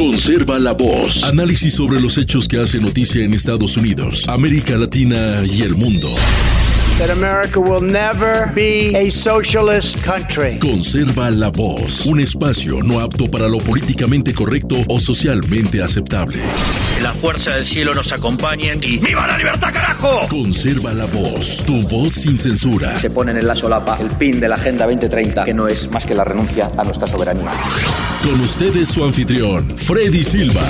Conserva la voz. Análisis sobre los hechos que hacen noticia en Estados Unidos, América Latina y el mundo. That America will never be a socialist country. Conserva la voz. Un espacio no apto para lo políticamente correcto o socialmente aceptable. La fuerza del cielo nos acompañe y ¡viva la libertad, carajo! Conserva la voz. Tu voz sin censura. Se ponen en la solapa el pin de la Agenda 2030, que no es más que la renuncia a nuestra soberanía. Con ustedes su anfitrión, Freddy Silva.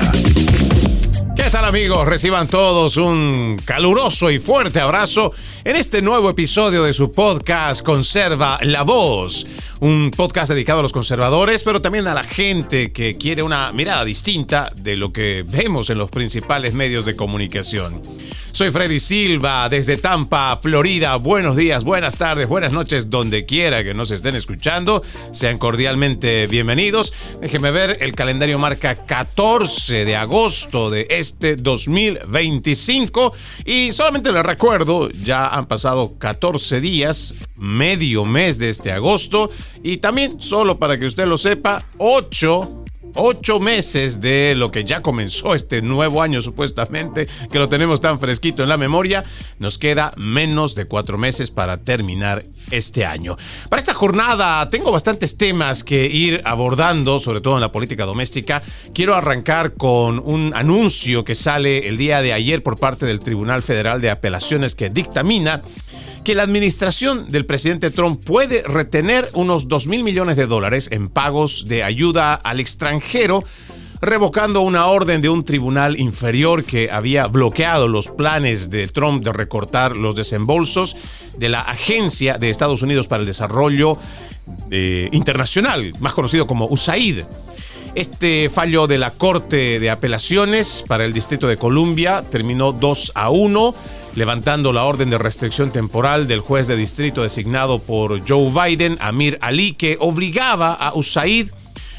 ¿Qué tal, amigos? Reciban todos un caluroso y fuerte abrazo en este nuevo episodio de su podcast Conserva la Voz. Un podcast dedicado a los conservadores, pero también a la gente que quiere una mirada distinta de lo que vemos en los principales medios de comunicación. Soy Freddy Silva desde Tampa, Florida. Buenos días, buenas tardes, buenas noches, donde quiera que nos estén escuchando. Sean cordialmente bienvenidos. Déjenme ver, el calendario marca 14 de agosto de este 2025. Y solamente les recuerdo, ya han pasado 14 días, medio mes de este agosto. Y también, solo para que usted lo sepa, 8 meses de lo que ya comenzó este nuevo año, supuestamente, que lo tenemos tan fresquito en la memoria. Nos queda menos de 4 meses para terminar este año. Para esta jornada tengo bastantes temas que ir abordando, sobre todo en la política doméstica. Quiero arrancar con un anuncio que sale el día de ayer por parte del Tribunal Federal de Apelaciones, que dictamina que la administración del presidente Trump puede retener unos $2,000 millones en pagos de ayuda al extranjero, revocando una orden de un tribunal inferior que había bloqueado los planes de Trump de recortar los desembolsos de la Agencia de Estados Unidos para el Desarrollo Internacional, más conocido como USAID. Este fallo de la Corte de Apelaciones para el Distrito de Columbia terminó 2-1, levantando la orden de restricción temporal del juez de distrito designado por Joe Biden, Amir Ali, que obligaba a USAID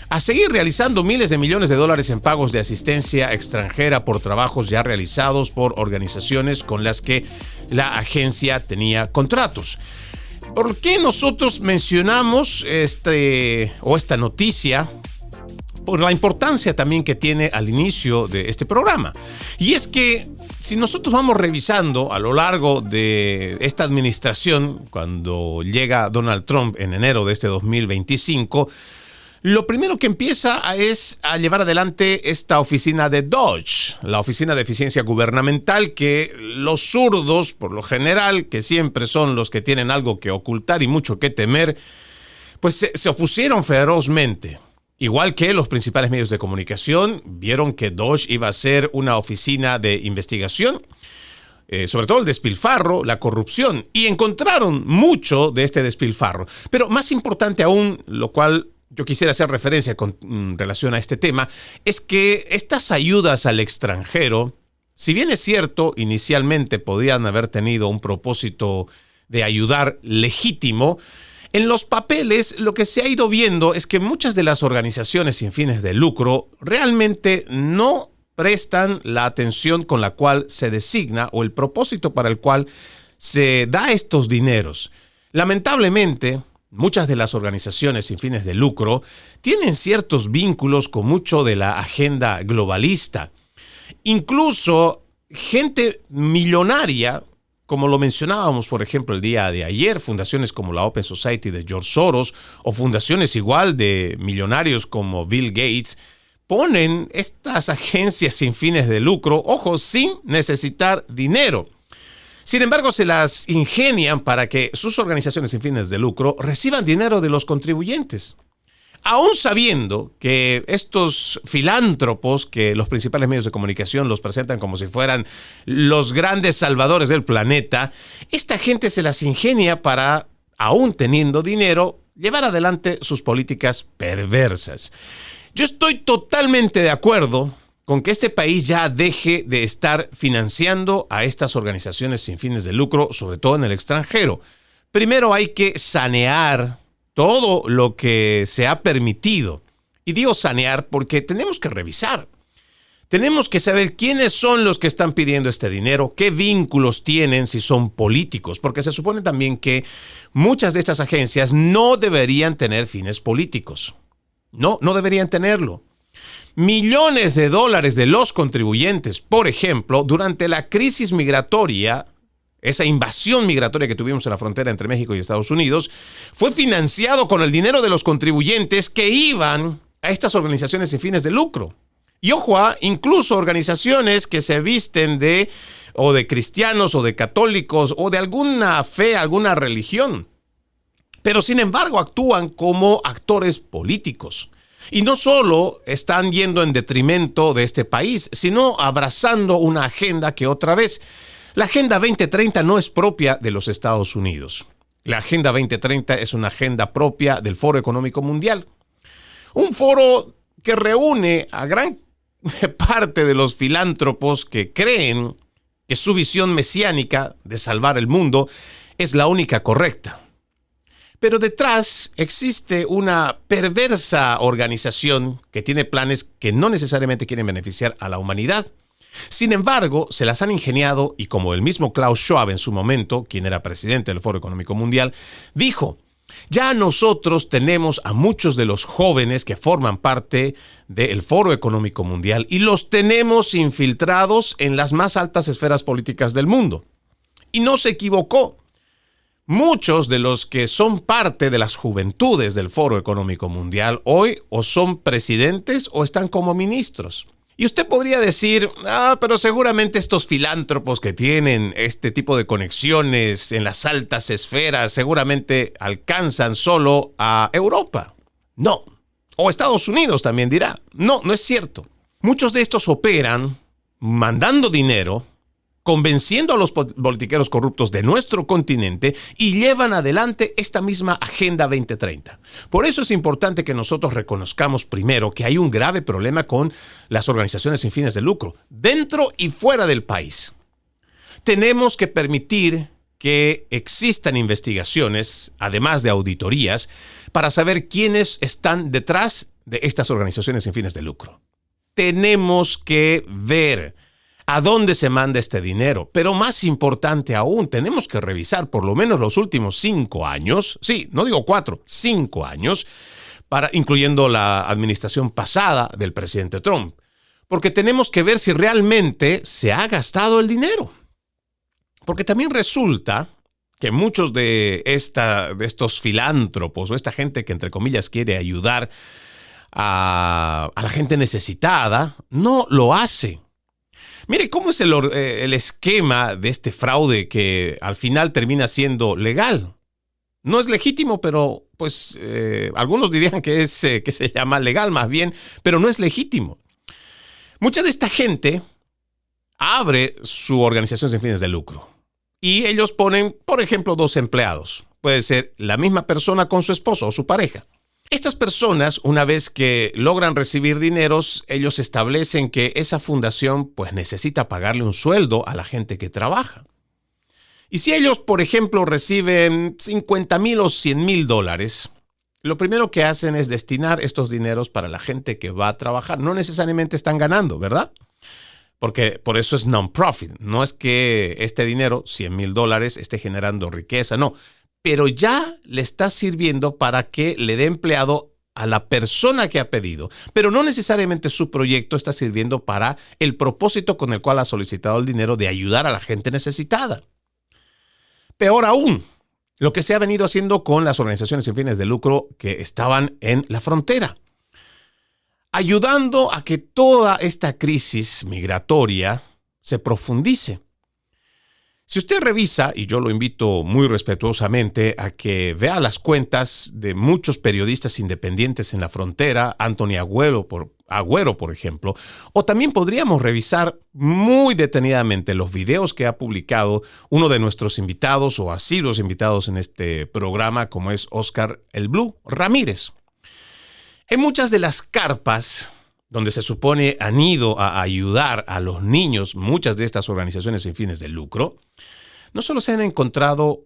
a seguir realizando miles de millones de dólares en pagos de asistencia extranjera por trabajos ya realizados por organizaciones con las que la agencia tenía contratos. ¿Por qué nosotros mencionamos esta noticia? Por la importancia también que tiene al inicio de este programa. Y es que si nosotros vamos revisando a lo largo de esta administración, cuando llega Donald Trump en enero de este 2025, lo primero que empieza es a llevar adelante esta oficina de DOGE, la Oficina de Eficiencia Gubernamental, que los zurdos, por lo general, que siempre son los que tienen algo que ocultar y mucho que temer, pues se opusieron ferozmente. Igual que los principales medios de comunicación vieron que DOGE iba a ser una oficina de investigación, sobre todo el despilfarro, la corrupción, y encontraron mucho de este despilfarro. Pero más importante aún, lo cual yo quisiera hacer referencia con relación a este tema, es que estas ayudas al extranjero, si bien es cierto, inicialmente podían haber tenido un propósito de ayudar legítimo, en los papeles lo que se ha ido viendo es que muchas de las organizaciones sin fines de lucro realmente no prestan la atención con la cual se designa o el propósito para el cual se da estos dineros. Lamentablemente, muchas de las organizaciones sin fines de lucro tienen ciertos vínculos con mucho de la agenda globalista. Incluso gente millonaria, como lo mencionábamos, por ejemplo, el día de ayer, fundaciones como la Open Society de George Soros o fundaciones igual de millonarios como Bill Gates, ponen estas agencias sin fines de lucro, ojo, sin necesitar dinero. Sin embargo, se las ingenian para que sus organizaciones sin fines de lucro reciban dinero de los contribuyentes. Aún sabiendo que estos filántropos, que los principales medios de comunicación los presentan como si fueran los grandes salvadores del planeta, esta gente se las ingenia para, aún teniendo dinero, llevar adelante sus políticas perversas. Yo estoy totalmente de acuerdo con que este país ya deje de estar financiando a estas organizaciones sin fines de lucro, sobre todo en el extranjero. Primero hay que sanear todo lo que se ha permitido. Y digo sanear porque tenemos que revisar. Tenemos que saber quiénes son los que están pidiendo este dinero, qué vínculos tienen, si son políticos, porque se supone también que muchas de estas agencias no deberían tener fines políticos. No deberían tenerlo. millones de dólares de los contribuyentes, por ejemplo, durante la crisis migratoria, esa invasión migratoria que tuvimos en la frontera entre México y Estados Unidos, fue financiado con el dinero de los contribuyentes que iban a estas organizaciones sin fines de lucro. Y ojo, incluso organizaciones que se visten de cristianos o de católicos o de alguna fe, alguna religión. Pero sin embargo actúan como actores políticos. Y no solo están yendo en detrimento de este país, sino abrazando una agenda que otra vez, la Agenda 2030 no es propia de los Estados Unidos. La Agenda 2030 es una agenda propia del Foro Económico Mundial. Un foro que reúne a gran parte de los filántropos que creen que su visión mesiánica de salvar el mundo es la única correcta. Pero detrás existe una perversa organización que tiene planes que no necesariamente quieren beneficiar a la humanidad. Sin embargo, se las han ingeniado y como el mismo Klaus Schwab en su momento, quien era presidente del Foro Económico Mundial, dijo: ya nosotros tenemos a muchos de los jóvenes que forman parte del Foro Económico Mundial y los tenemos infiltrados en las más altas esferas políticas del mundo. Y no se equivocó. Muchos de los que son parte de las juventudes del Foro Económico Mundial hoy o son presidentes o están como ministros. Y usted podría decir, pero seguramente estos filántropos que tienen este tipo de conexiones en las altas esferas seguramente alcanzan solo a Europa. No. O Estados Unidos también dirá. No, no es cierto. Muchos de estos operan mandando dinero, convenciendo a los politiqueros corruptos de nuestro continente y llevan adelante esta misma Agenda 2030. Por eso es importante que nosotros reconozcamos primero que hay un grave problema con las organizaciones sin fines de lucro, dentro y fuera del país. Tenemos que permitir que existan investigaciones, además de auditorías, para saber quiénes están detrás de estas organizaciones sin fines de lucro. Tenemos que ver a dónde se manda este dinero. Pero más importante aún, tenemos que revisar por lo menos los últimos 5 años, sí, no digo 4, 5 años, incluyendo la administración pasada del presidente Trump. Porque tenemos que ver si realmente se ha gastado el dinero. Porque también resulta que muchos de estos filántropos o esta gente que entre comillas quiere ayudar a la gente necesitada, no lo hace. Mire cómo es el esquema de este fraude que al final termina siendo legal. No es legítimo, pero pues algunos dirían que se llama legal más bien, pero no es legítimo. Mucha de esta gente abre su organización sin fines de lucro y ellos ponen, por ejemplo, 2 empleados. Puede ser la misma persona con su esposo o su pareja. Estas personas, una vez que logran recibir dineros, ellos establecen que esa fundación pues necesita pagarle un sueldo a la gente que trabaja. Y si ellos, por ejemplo, reciben $50,000 o $100,000, lo primero que hacen es destinar estos dineros para la gente que va a trabajar. No necesariamente están ganando, ¿verdad? Porque por eso es non-profit. No es que este dinero, $100,000, esté generando riqueza, no. Pero ya le está sirviendo para que le dé empleado a la persona que ha pedido. Pero no necesariamente su proyecto está sirviendo para el propósito con el cual ha solicitado el dinero de ayudar a la gente necesitada. Peor aún, lo que se ha venido haciendo con las organizaciones sin fines de lucro que estaban en la frontera, ayudando a que toda esta crisis migratoria se profundice. Si usted revisa, y yo lo invito muy respetuosamente a que vea las cuentas de muchos periodistas independientes en la frontera, Anthony Agüero, por ejemplo, o también podríamos revisar muy detenidamente los videos que ha publicado uno de nuestros invitados o asiduos invitados en este programa, como es Oscar el Blue Ramírez. En muchas de las carpas donde se supone han ido a ayudar a los niños, muchas de estas organizaciones sin fines de lucro, no solo se han encontrado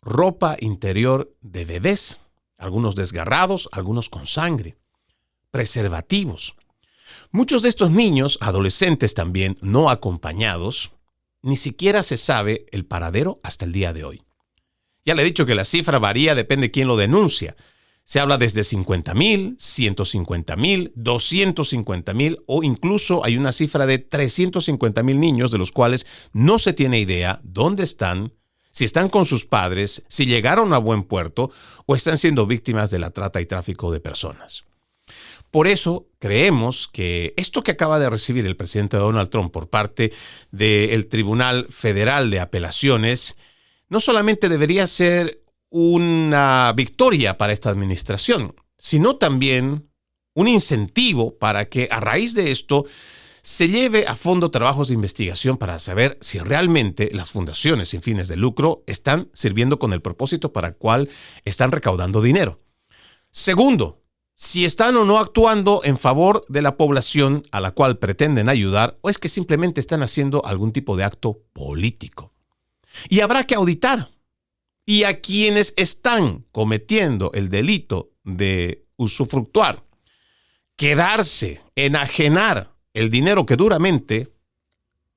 ropa interior de bebés, algunos desgarrados, algunos con sangre, preservativos. Muchos de estos niños, adolescentes también, no acompañados, ni siquiera se sabe el paradero hasta el día de hoy. Ya le he dicho que la cifra varía, depende de quién lo denuncia. Se habla desde 50,000, 150,000, 250,000 o incluso hay una cifra de 350,000 niños de los cuales no se tiene idea dónde están, si están con sus padres, si llegaron a buen puerto o están siendo víctimas de la trata y tráfico de personas. Por eso creemos que esto que acaba de recibir el presidente Donald Trump por parte del Tribunal Federal de Apelaciones no solamente debería ser una victoria para esta administración, sino también un incentivo para que a raíz de esto se lleve a fondo trabajos de investigación para saber si realmente las fundaciones sin fines de lucro están sirviendo con el propósito para el cual están recaudando dinero. Segundo, si están o no actuando en favor de la población a la cual pretenden ayudar o es que simplemente están haciendo algún tipo de acto político. Y habrá que auditar. Y a quienes están cometiendo el delito de usufructuar, quedarse, enajenar el dinero que duramente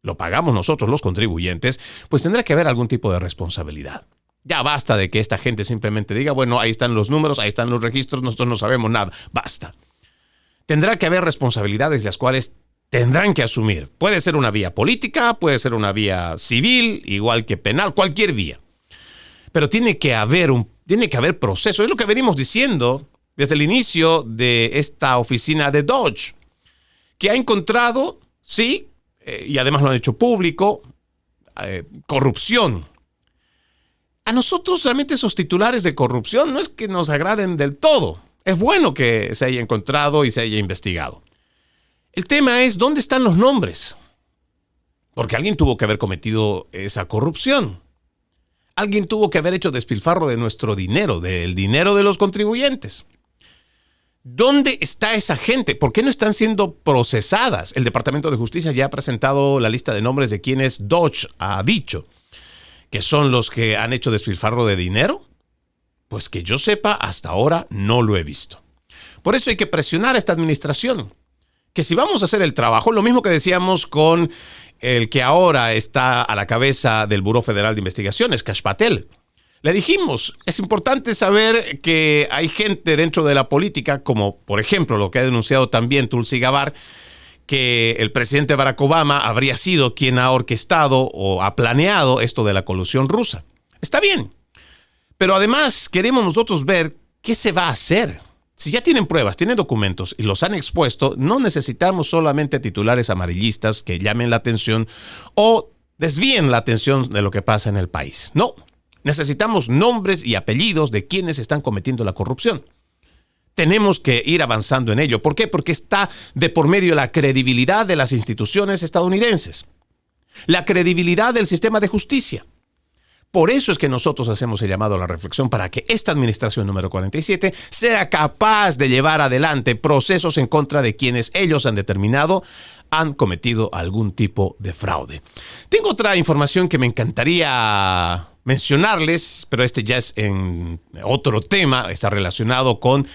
lo pagamos nosotros los contribuyentes, pues tendrá que haber algún tipo de responsabilidad. Ya basta de que esta gente simplemente diga, bueno, ahí están los números, ahí están los registros, nosotros no sabemos nada. Basta. Tendrá que haber responsabilidades las cuales tendrán que asumir. Puede ser una vía política, puede ser una vía civil, igual que penal, cualquier vía. Pero tiene que haber proceso. Es lo que venimos diciendo desde el inicio de esta oficina de Dodge, que ha encontrado, sí, y además lo han hecho público, corrupción. A nosotros realmente esos titulares de corrupción no es que nos agraden del todo. Es bueno que se haya encontrado y se haya investigado. El tema es, ¿dónde están los nombres? Porque alguien tuvo que haber cometido esa corrupción. Alguien tuvo que haber hecho despilfarro de nuestro dinero, del dinero de los contribuyentes. ¿Dónde está esa gente? ¿Por qué no están siendo procesadas? El Departamento de Justicia ya ha presentado la lista de nombres de quienes Dodge ha dicho que son los que han hecho despilfarro de dinero. Pues que yo sepa, hasta ahora no lo he visto. Por eso hay que presionar a esta administración. Que si vamos a hacer el trabajo, lo mismo que decíamos con el que ahora está a la cabeza del Buró Federal de Investigaciones, Kash Patel. Le dijimos, es importante saber que hay gente dentro de la política, como por ejemplo lo que ha denunciado también Tulsi Gabbard, que el presidente Barack Obama habría sido quien ha orquestado o ha planeado esto de la colusión rusa. Está bien, pero además queremos nosotros ver qué se va a hacer. Si ya tienen pruebas, tienen documentos y los han expuesto, no necesitamos solamente titulares amarillistas que llamen la atención o desvíen la atención de lo que pasa en el país. No, necesitamos nombres y apellidos de quienes están cometiendo la corrupción. Tenemos que ir avanzando en ello. ¿Por qué? Porque está de por medio la credibilidad de las instituciones estadounidenses, la credibilidad del sistema de justicia. Por eso es que nosotros hacemos el llamado a la reflexión para que esta administración número 47 sea capaz de llevar adelante procesos en contra de quienes ellos han determinado han cometido algún tipo de fraude. Tengo otra información que me encantaría mencionarles, pero este ya es en otro tema, está relacionado con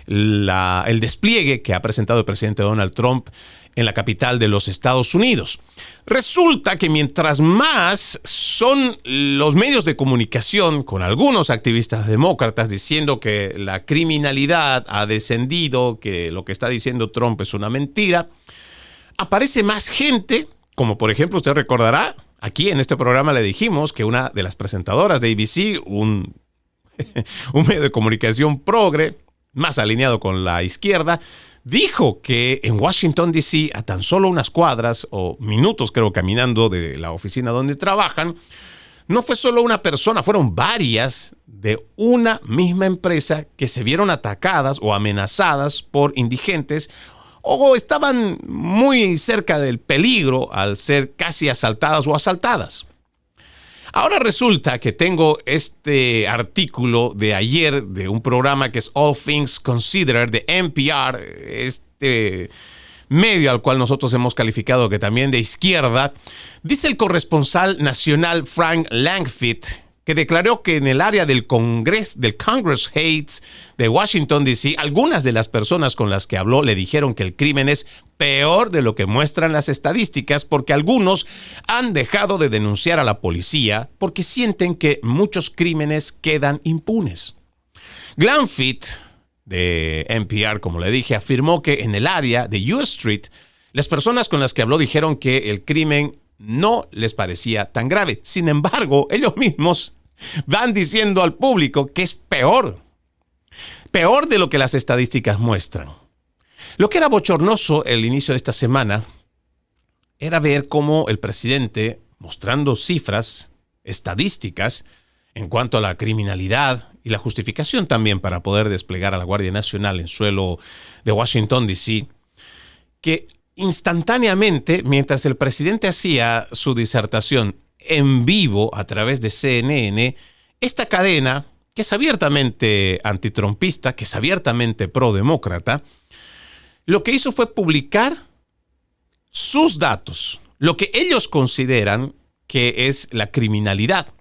el despliegue que ha presentado el presidente Donald Trump en la capital de los Estados Unidos. Resulta que mientras más son los medios de comunicación con algunos activistas demócratas diciendo que la criminalidad ha descendido, que lo que está diciendo Trump es una mentira, aparece más gente, como por ejemplo usted recordará, aquí en este programa le dijimos que una de las presentadoras de ABC, un medio de comunicación progre, más alineado con la izquierda, dijo que en Washington, D.C., a tan solo unas cuadras o minutos, creo, caminando de la oficina donde trabajan, no fue solo una persona, fueron varias de una misma empresa que se vieron atacadas o amenazadas por indigentes o estaban muy cerca del peligro al ser casi asaltadas o asaltadas. Ahora resulta que tengo este artículo de ayer de un programa que es All Things Considered de NPR, este medio al cual nosotros hemos calificado que también de izquierda. Dice el corresponsal nacional Frank Langfitt, que declaró que en el área del Congress Heights de Washington, D.C., algunas de las personas con las que habló le dijeron que el crimen es peor de lo que muestran las estadísticas porque algunos han dejado de denunciar a la policía porque sienten que muchos crímenes quedan impunes. Langfitt de NPR, como le dije, afirmó que en el área de U Street, las personas con las que habló dijeron que el crimen no les parecía tan grave. Sin embargo, ellos mismos van diciendo al público que es peor de lo que las estadísticas muestran. Lo que era bochornoso el inicio de esta semana era ver cómo el presidente, mostrando cifras, estadísticas, en cuanto a la criminalidad y la justificación también para poder desplegar a la Guardia Nacional en suelo de Washington, D.C., que instantáneamente, mientras el presidente hacía su disertación en vivo a través de CNN, esta cadena, que es abiertamente antitrumpista, que es abiertamente prodemócrata, lo que hizo fue publicar sus datos, lo que ellos consideran que es la criminalidad.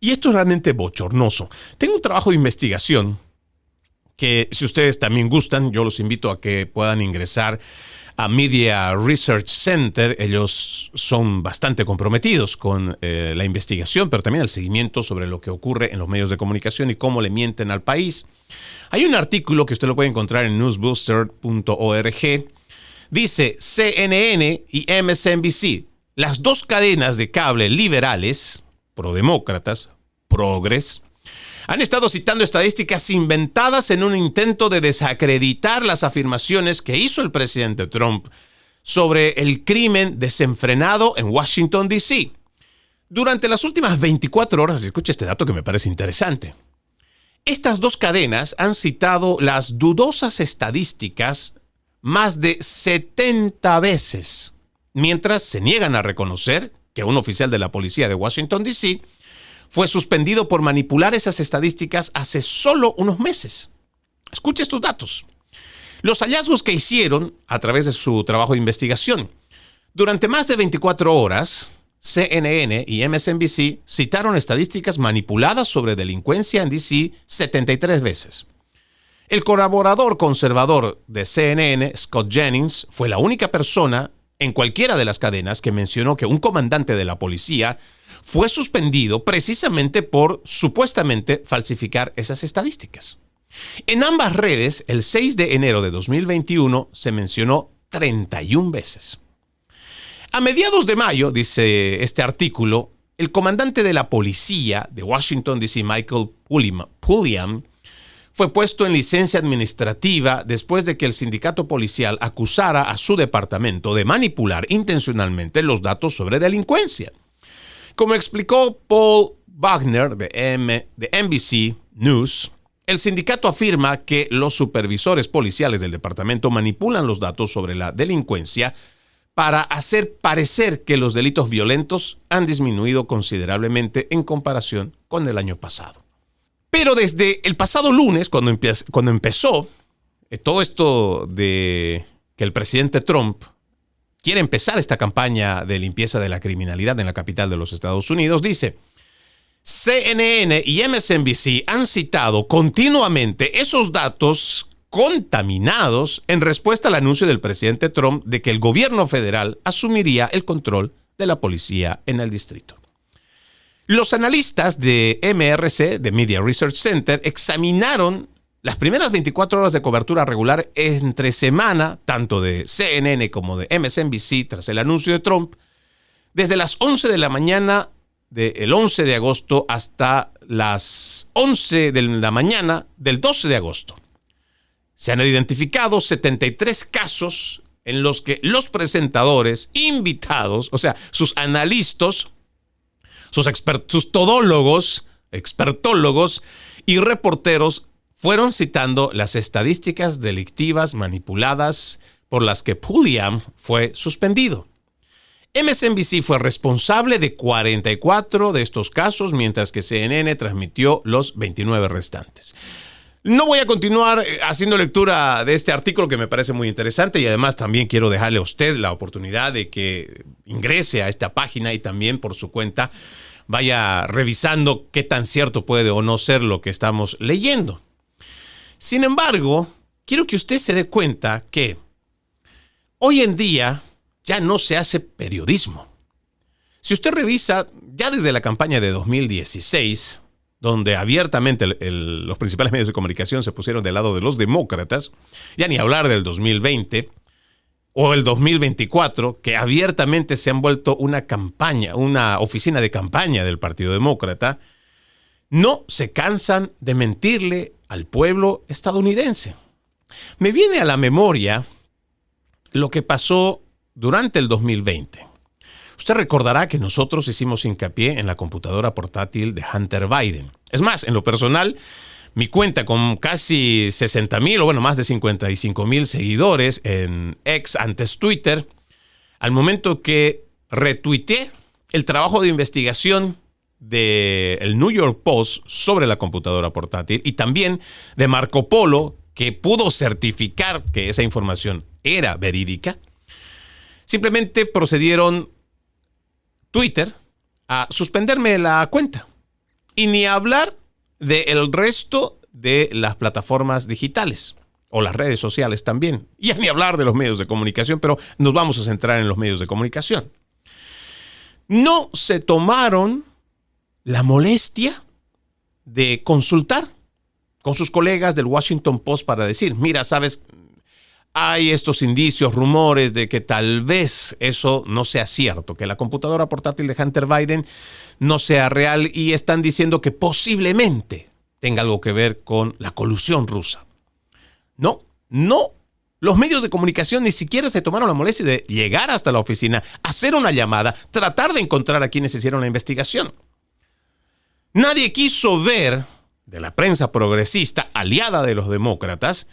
Y esto es realmente bochornoso. Tengo un trabajo de investigación que, si ustedes también gustan, yo los invito a que puedan ingresar a Media Research Center. Ellos son bastante comprometidos con la investigación, pero también el seguimiento sobre lo que ocurre en los medios de comunicación y cómo le mienten al país. Hay un artículo que usted lo puede encontrar en newsbooster.org. Dice: CNN y MSNBC, las dos cadenas de cable liberales, prodemócratas, progres, han estado citando estadísticas inventadas en un intento de desacreditar las afirmaciones que hizo el presidente Trump sobre el crimen desenfrenado en Washington, D.C. Durante las últimas 24 horas, escucha este dato que me parece interesante. Estas dos cadenas han citado las dudosas estadísticas más de 70 veces, mientras se niegan a reconocer que un oficial de la policía de Washington, D.C., fue suspendido por manipular esas estadísticas hace solo unos meses. Escuche estos datos. Los hallazgos que hicieron a través de su trabajo de investigación. Durante más de 24 horas, CNN y MSNBC citaron estadísticas manipuladas sobre delincuencia en D.C. 73 veces. El colaborador conservador de CNN, Scott Jennings, fue la única persona en cualquiera de las cadenas que mencionó que un comandante de la policía fue suspendido precisamente por supuestamente falsificar esas estadísticas. En ambas redes, el 6 de enero de 2021 se mencionó 31 veces. A mediados de mayo, dice este artículo, el comandante de la policía de Washington, D.C., Michael Pulliam, fue puesto en licencia administrativa después de que el sindicato policial acusara a su departamento de manipular intencionalmente los datos sobre delincuencia. Como explicó Paul Wagner de NBC News, el sindicato afirma que los supervisores policiales del departamento manipulan los datos sobre la delincuencia para hacer parecer que los delitos violentos han disminuido considerablemente en comparación con el año pasado. Pero desde el pasado lunes, cuando empezó todo esto de que el presidente Trump quiere empezar esta campaña de limpieza de la criminalidad en la capital de los Estados Unidos, dice: CNN y MSNBC han citado continuamente esos datos contaminados en respuesta al anuncio del presidente Trump de que el gobierno federal asumiría el control de la policía en el distrito. Los analistas de MRC, de Media Research Center, examinaron las primeras 24 horas de cobertura regular entre semana, tanto de CNN como de MSNBC, tras el anuncio de Trump, desde las 11 de la mañana del 11 de agosto hasta las 11 de la mañana del 12 de agosto. Se han identificado 73 casos en los que los presentadores invitados, o sea, sus analistas, sus todólogos, expertólogos y reporteros fueron citando las estadísticas delictivas manipuladas por las que Pulliam fue suspendido. MSNBC fue responsable de 44 de estos casos, mientras que CNN transmitió los 29 restantes. No voy a continuar haciendo lectura de este artículo que me parece muy interesante, y además también quiero dejarle a usted la oportunidad de que ingrese a esta página y también por su cuenta vaya revisando qué tan cierto puede o no ser lo que estamos leyendo. Sin embargo, quiero que usted se dé cuenta que hoy en día ya no se hace periodismo. Si usted revisa, ya desde la campaña de 2016, donde abiertamente los principales medios de comunicación se pusieron del lado de los demócratas, ya ni hablar del 2020 o el 2024, que abiertamente se han vuelto una campaña, una oficina de campaña del Partido Demócrata, no se cansan de mentirle al pueblo estadounidense. Me viene a la memoria lo que pasó durante el 2020. Usted recordará que nosotros hicimos hincapié en la computadora portátil de Hunter Biden. Es más, en lo personal, mi cuenta con casi 60,000 o bueno, más de 55,000 seguidores en X, antes Twitter, al momento que retuiteé el trabajo de investigación del New York Post sobre la computadora portátil y también de Marco Polo, que pudo certificar que esa información era verídica, simplemente procedieron Twitter a suspenderme la cuenta. Y ni hablar del resto de las plataformas digitales o las redes sociales también. Y ni hablar de los medios de comunicación, pero nos vamos a centrar en los medios de comunicación. No se tomaron la molestia de consultar con sus colegas del Washington Post para decir, mira, sabes, hay estos indicios, rumores de que tal vez eso no sea cierto, que la computadora portátil de Hunter Biden no sea real y están diciendo que posiblemente tenga algo que ver con la colusión rusa. No, los medios de comunicación ni siquiera se tomaron la molestia de llegar hasta la oficina, hacer una llamada, tratar de encontrar a quienes hicieron la investigación. Nadie quiso ver, de la prensa progresista, aliada de los demócratas,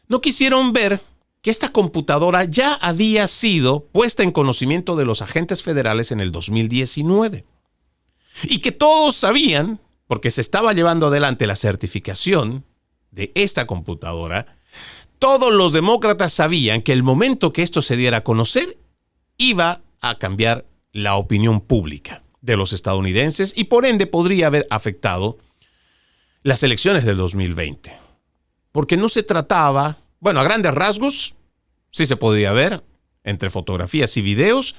no quisieron ver que esta computadora ya había sido puesta en conocimiento de los agentes federales en el 2019. Y que todos sabían, porque se estaba llevando adelante la certificación de esta computadora, todos los demócratas sabían que el momento que esto se diera a conocer iba a cambiar la opinión pública de los estadounidenses y por ende podría haber afectado las elecciones del 2020. Porque no se trataba, bueno, a grandes rasgos, sí se podía ver entre fotografías y videos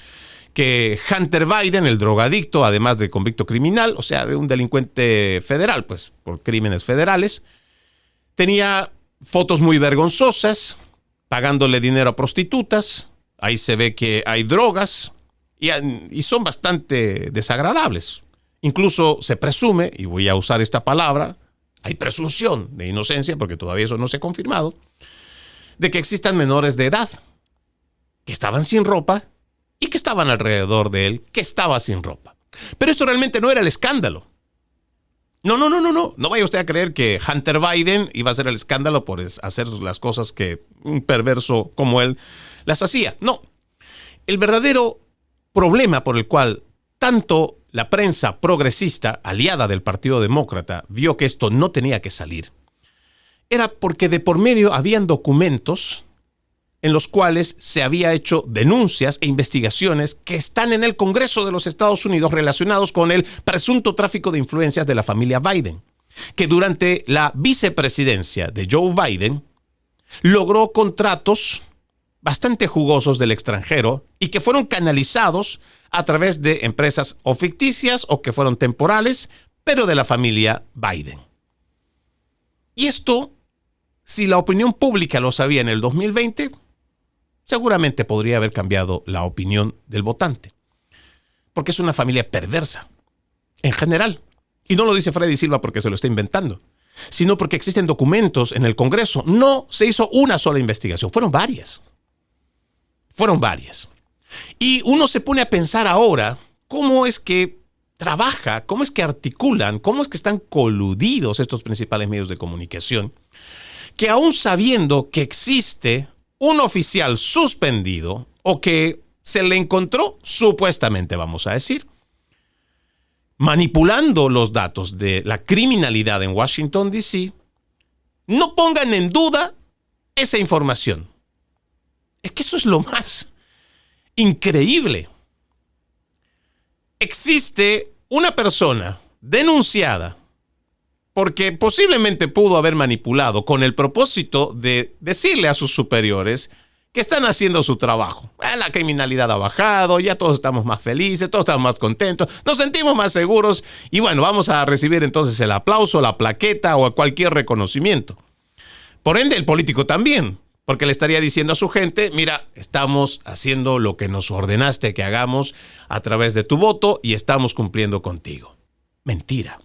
que Hunter Biden, el drogadicto, además de convicto criminal, o sea, de un delincuente federal, pues por crímenes federales, tenía fotos muy vergonzosas, pagándole dinero a prostitutas. Ahí se ve que hay drogas y son bastante desagradables. Incluso se presume, y voy a usar esta palabra, hay presunción de inocencia, porque todavía eso no se ha confirmado, de que existan menores de edad que estaban sin ropa y que estaban alrededor de él, que estaba sin ropa. Pero esto realmente no era el escándalo. No vaya usted a creer que Hunter Biden iba a hacer el escándalo por hacer las cosas que un perverso como él las hacía. No. El verdadero problema por el cual tanto la prensa progresista, aliada del Partido Demócrata, vio que esto no tenía que salir, era porque de por medio habían documentos en los cuales se había hecho denuncias e investigaciones que están en el Congreso de los Estados Unidos relacionados con el presunto tráfico de influencias de la familia Biden, que durante la vicepresidencia de Joe Biden logró contratos bastante jugosos del extranjero y que fueron canalizados a través de empresas o ficticias o que fueron temporales, pero de la familia Biden. Y esto, si la opinión pública lo sabía en el 2020, seguramente podría haber cambiado la opinión del votante. Porque es una familia perversa, en general. Y no lo dice Freddy Silva porque se lo está inventando, sino porque existen documentos en el Congreso. No se hizo una sola investigación, fueron varias. Y uno se pone a pensar ahora cómo es que trabaja, cómo es que articulan, cómo es que están coludidos estos principales medios de comunicación, que aún sabiendo que existe un oficial suspendido o que se le encontró, supuestamente vamos a decir, manipulando los datos de la criminalidad en Washington, D.C., no pongan en duda esa información. Es que eso es lo más increíble. Existe una persona denunciada porque posiblemente pudo haber manipulado con el propósito de decirle a sus superiores que están haciendo su trabajo. La criminalidad ha bajado, ya todos estamos más felices, todos estamos más contentos, nos sentimos más seguros y bueno, vamos a recibir entonces el aplauso, la plaqueta o cualquier reconocimiento. Por ende, el político también, porque le estaría diciendo a su gente, mira, estamos haciendo lo que nos ordenaste que hagamos a través de tu voto y estamos cumpliendo contigo. Mentira.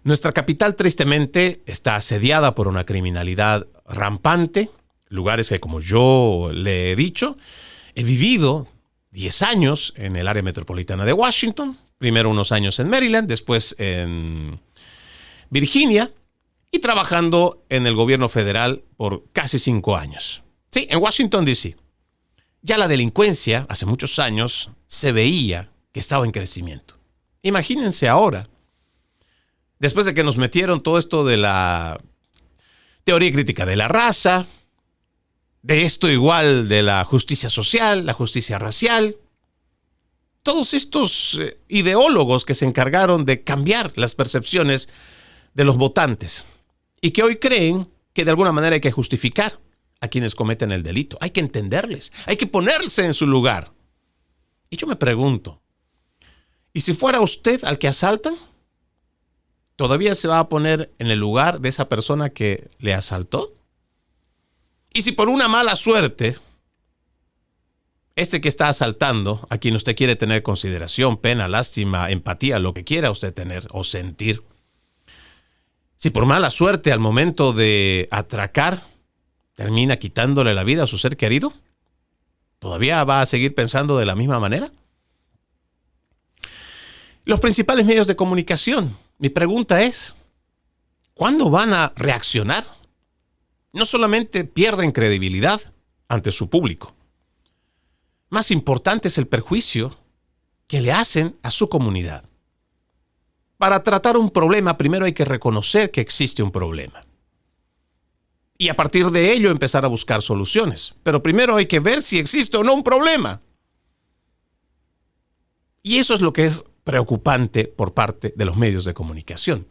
Nuestra capital tristemente está asediada por una criminalidad rampante, lugares que, como yo le he dicho, he vivido 10 años en el área metropolitana de Washington, primero unos años en Maryland, después en Virginia, y trabajando en el gobierno federal por casi 5 años. Sí, en Washington, D.C. Ya la delincuencia, hace muchos años, se veía que estaba en crecimiento. Imagínense ahora, después de que nos metieron todo esto de la teoría crítica de la raza, de esto igual de la justicia social, la justicia racial, todos estos ideólogos que se encargaron de cambiar las percepciones de los votantes y que hoy creen que de alguna manera hay que justificar a quienes cometen el delito. Hay que entenderles, hay que ponerse en su lugar. Y yo me pregunto, ¿y si fuera usted al que asaltan? ¿Todavía se va a poner en el lugar de esa persona que le asaltó? Y si por una mala suerte, este que está asaltando, a quien usted quiere tener consideración, pena, lástima, empatía, lo que quiera usted tener o sentir, si por mala suerte al momento de atracar termina quitándole la vida a su ser querido, ¿todavía va a seguir pensando de la misma manera? Los principales medios de comunicación, mi pregunta es, ¿cuándo van a reaccionar? No solamente pierden credibilidad ante su público. Más importante es el perjuicio que le hacen a su comunidad. Para tratar un problema, primero hay que reconocer que existe un problema. Y a partir de ello empezar a buscar soluciones. Pero primero hay que ver si existe o no un problema. Y eso es lo que es preocupante por parte de los medios de comunicación.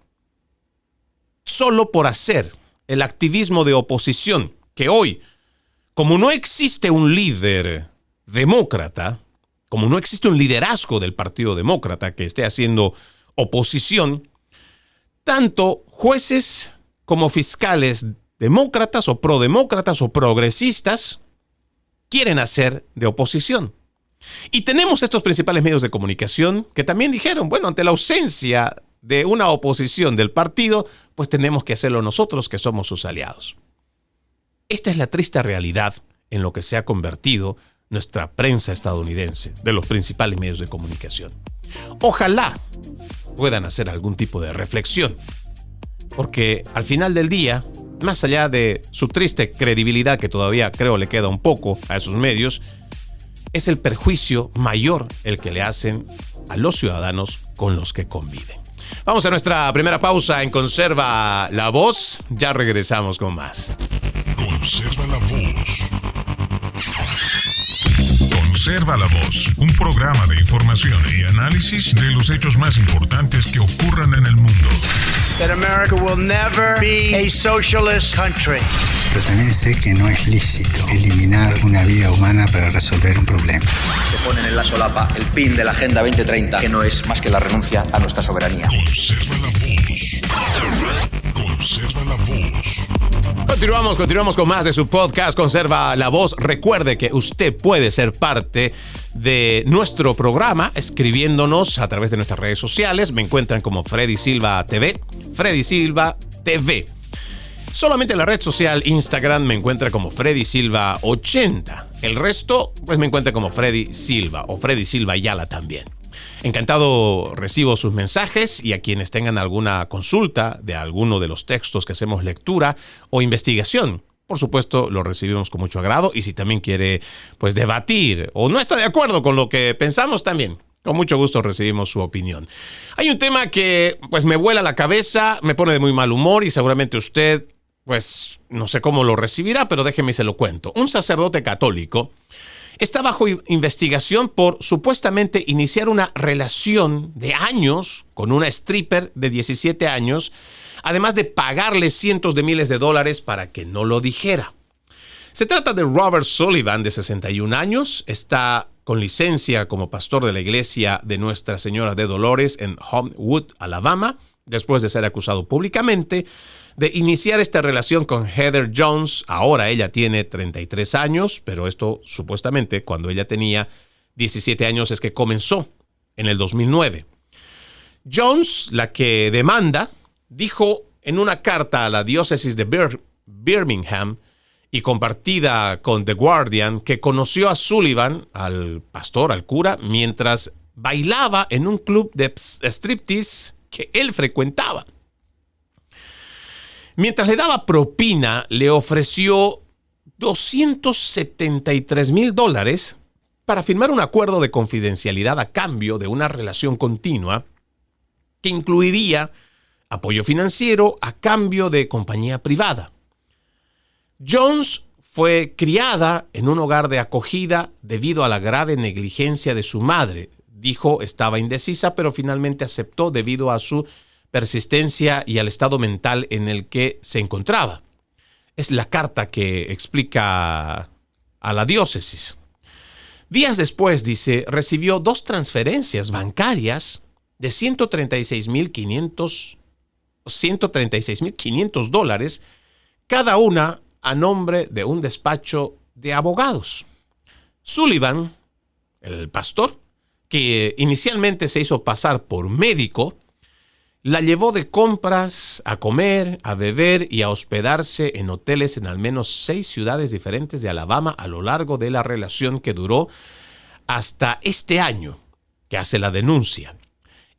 Solo por hacer el activismo de oposición, que hoy, como no existe un líder demócrata, como no existe un liderazgo del Partido Demócrata que esté haciendo oposición, tanto jueces como fiscales demócratas o prodemócratas o progresistas quieren hacer de oposición. Y tenemos estos principales medios de comunicación que también dijeron, bueno, ante la ausencia de una oposición del partido, pues tenemos que hacerlo nosotros que somos sus aliados. Esta es la triste realidad en lo que se ha convertido nuestra prensa estadounidense, de los principales medios de comunicación. Ojalá puedan hacer algún tipo de reflexión, porque al final del día, más allá de su triste credibilidad que todavía creo le queda un poco a esos medios, es el perjuicio mayor el que le hacen a los ciudadanos con los que conviven. Vamos a nuestra primera pausa en Conserva la Voz. Ya regresamos con más. Conserva la Voz. Conserva la Voz, un programa de información y análisis de los hechos más importantes que ocurran en el mundo. That America will never be a socialist country. Pero también sé que no es lícito eliminar una vida humana para resolver un problema. Se ponen en la solapa el PIN de la Agenda 2030, que no es más que la renuncia a nuestra soberanía. Conserva la Voz. Conserva la Voz. Continuamos con más de su podcast Conserva la Voz. Recuerde que usted puede ser parte de nuestro programa escribiéndonos a través de nuestras redes sociales. Me encuentran como Freddy Silva TV. Freddy Silva TV. Solamente en la red social Instagram me encuentra como Freddy Silva 80. El resto, pues me encuentra como Freddy Silva o Freddy Silva Ayala también. Encantado recibo sus mensajes y a quienes tengan alguna consulta de alguno de los textos que hacemos lectura o investigación. Por supuesto, lo recibimos con mucho agrado y si también quiere pues debatir o no está de acuerdo con lo que pensamos también, con mucho gusto recibimos su opinión. Hay un tema que pues me vuela la cabeza, me pone de muy mal humor y seguramente usted pues no sé cómo lo recibirá, pero déjeme se lo cuento. Un sacerdote católico está bajo investigación por supuestamente iniciar una relación de años con una stripper de 17 años, además de pagarle cientos de miles de dólares para que no lo dijera. Se trata de Robert Sullivan, de 61 años. Está con licencia como pastor de la iglesia de Nuestra Señora de Dolores en Homewood, Alabama, después de ser acusado públicamente de iniciar esta relación con Heather Jones. Ahora ella tiene 33 años, pero esto supuestamente cuando ella tenía 17 años es que comenzó en el 2009. Jones, la que demanda, dijo en una carta a la diócesis de Birmingham y compartida con The Guardian que conoció a Sullivan, al pastor, al cura, mientras bailaba en un club de striptease que él frecuentaba. Mientras le daba propina, le ofreció $273,000 para firmar un acuerdo de confidencialidad a cambio de una relación continua que incluiría apoyo financiero a cambio de compañía privada. Jones fue criada en un hogar de acogida debido a la grave negligencia de su madre. Dijo estaba indecisa, pero finalmente aceptó debido a su persistencia y al estado mental en el que se encontraba. Es la carta que explica a la diócesis. Días después, dice, recibió 2 transferencias bancarias de $136,500, cada una a nombre de un despacho de abogados. Sullivan, el pastor, que inicialmente se hizo pasar por médico, la llevó de compras, a comer, a beber y a hospedarse en hoteles en al menos 6 ciudades diferentes de Alabama a lo largo de la relación que duró hasta este año, que hace la denuncia.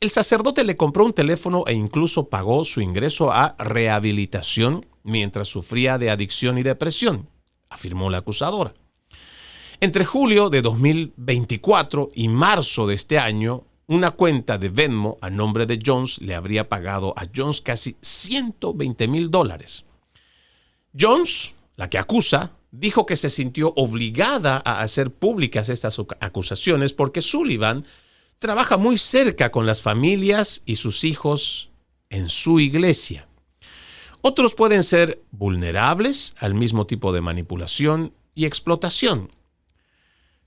El sacerdote le compró un teléfono e incluso pagó su ingreso a rehabilitación mientras sufría de adicción y depresión, afirmó la acusadora. Entre julio de 2024 y marzo de este año, una cuenta de Venmo a nombre de Jones le habría pagado a Jones casi $120,000. Jones, la que acusa, dijo que se sintió obligada a hacer públicas estas acusaciones porque Sullivan trabaja muy cerca con las familias y sus hijos en su iglesia. Otros pueden ser vulnerables al mismo tipo de manipulación y explotación.